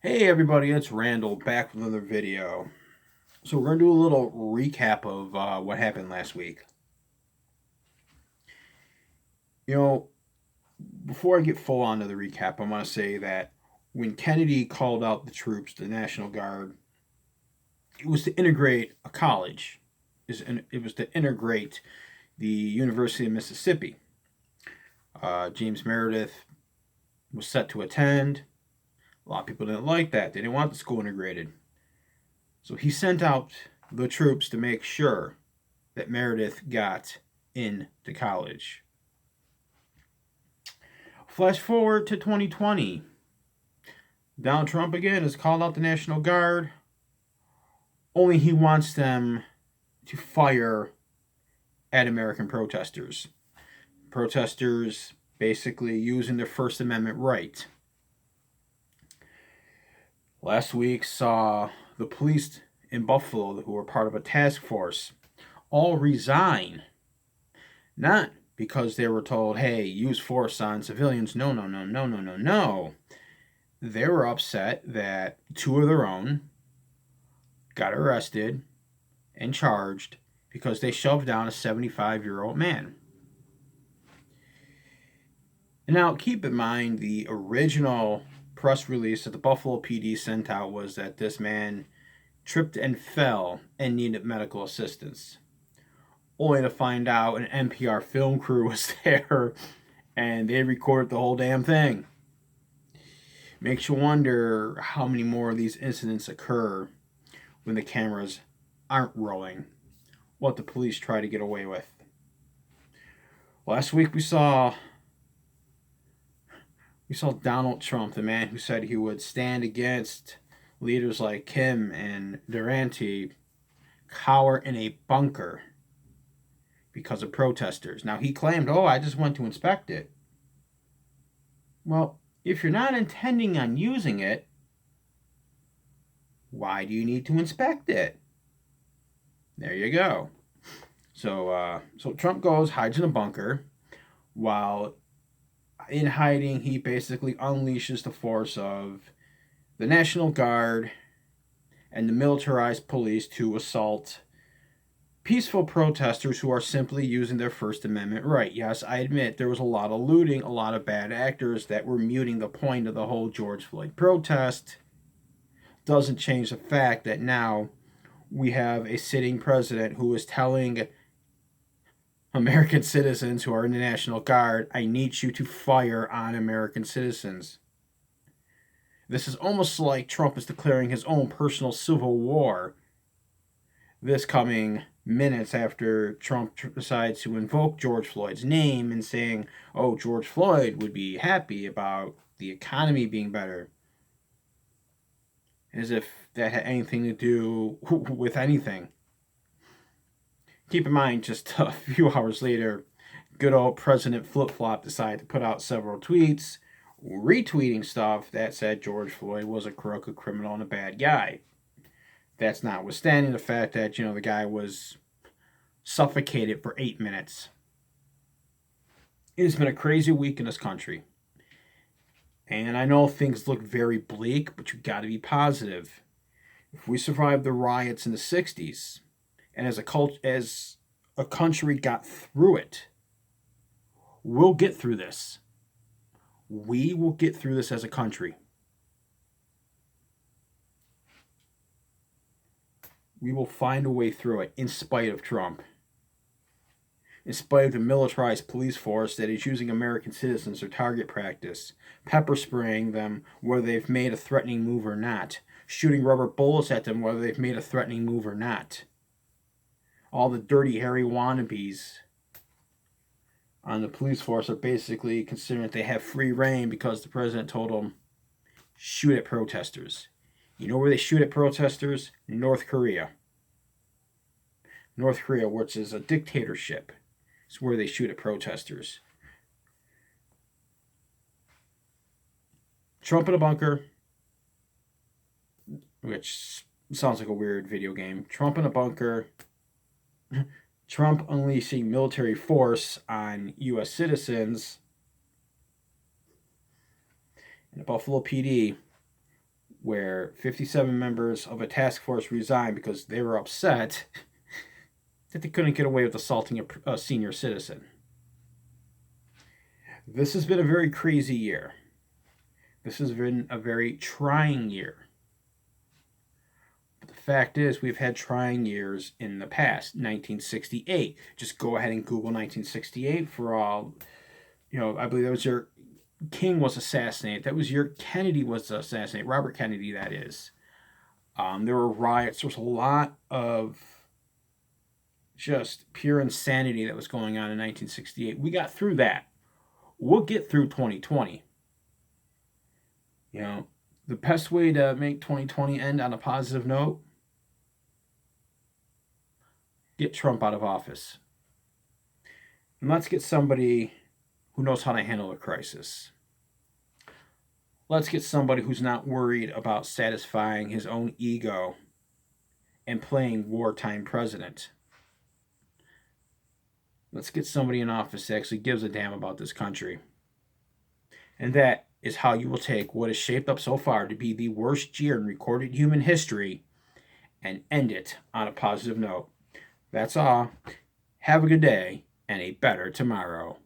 Hey everybody, it's Randall back with another video. So we're going to do a little recap of what happened last week. You know, before I get full on to the recap, I want to say that when Kennedy called out the troops, the National Guard, it was to integrate a college. It was to integrate the University of Mississippi. James Meredith was set to attend. A lot of people didn't like that. They didn't want the school integrated. So he sent out the troops to make sure that Meredith got into college. Flash forward to 2020. Donald Trump again has called out the National Guard, only he wants them to fire at American protesters. Protesters basically using their First Amendment right. Last week saw the police in Buffalo, who were part of a task force, all resign. Not because they were told, hey, use force on civilians. No, no, no, no, no, no, no. They were upset that two of their own got arrested and charged because they shoved down a 75-year-old man. And now, keep in mind, the original press release that the Buffalo PD sent out was that this man tripped and fell and needed medical assistance. Only to find out an NPR film crew was there and they recorded the whole damn thing. Makes you wonder how many more of these incidents occur when the cameras aren't rolling. What the police try to get away with. Last week we saw Donald Trump, the man who said he would stand against leaders like Kim and Durante, cower in a bunker because of protesters. Now he claimed, I just went to inspect it. Well, if you're not intending on using it, why do you need to inspect it? There you go. So Trump goes, hides in a bunker, while in hiding, he basically unleashes the force of the National Guard and the militarized police to assault peaceful protesters who are simply using their First Amendment right. Yes, I admit there was a lot of looting, a lot of bad actors that were muting the point of the whole George Floyd protest. Doesn't change the fact that now we have a sitting president who is telling American citizens who are in the National Guard, I need you to fire on American citizens. This is almost like Trump is declaring his own personal civil war this coming minutes after Trump decides to invoke George Floyd's name and saying, George Floyd would be happy about the economy being better. As if that had anything to do with anything. Keep in mind, just a few hours later, good old President Flip Flop decided to put out several tweets retweeting stuff that said George Floyd was a crook, a criminal, and a bad guy. That's notwithstanding the fact that, the guy was suffocated for 8 minutes. It has been a crazy week in this country. And I know things look very bleak, but you got to be positive. If we survived the riots in the 60s, and as a country got through it, we'll get through this. We will get through this as a country. We will find a way through it in spite of Trump. In spite of the militarized police force that is using American citizens for target practice, pepper spraying them whether they've made a threatening move or not, shooting rubber bullets at them whether they've made a threatening move or not. All the dirty, hairy wannabes on the police force are basically considering that they have free reign because the president told them, shoot at protesters. You know where they shoot at protesters? North Korea. North Korea, which is a dictatorship, is where they shoot at protesters. Trump in a bunker, which sounds like a weird video game. Trump in a bunker. Trump unleashing military force on U.S. citizens. And the Buffalo PD where 57 members of a task force resigned because they were upset that they couldn't get away with assaulting a senior citizen. This has been a very crazy year. This has been a very trying year. But the fact is, we've had trying years in the past. 1968. Just go ahead and Google 1968 for all. I believe that was your King was assassinated. That was your Kennedy was assassinated. Robert Kennedy, that is. There were riots. There was a lot of just pure insanity that was going on in 1968. We got through that. We'll get through 2020. The best way to make 2020 end on a positive note, get Trump out of office. And let's get somebody who knows how to handle a crisis. Let's get somebody who's not worried about satisfying his own ego and playing wartime president. Let's get somebody in office that actually gives a damn about this country. And that is how you will take what is shaped up so far to be the worst year in recorded human history and end it on a positive note. That's all. Have a good day and a better tomorrow.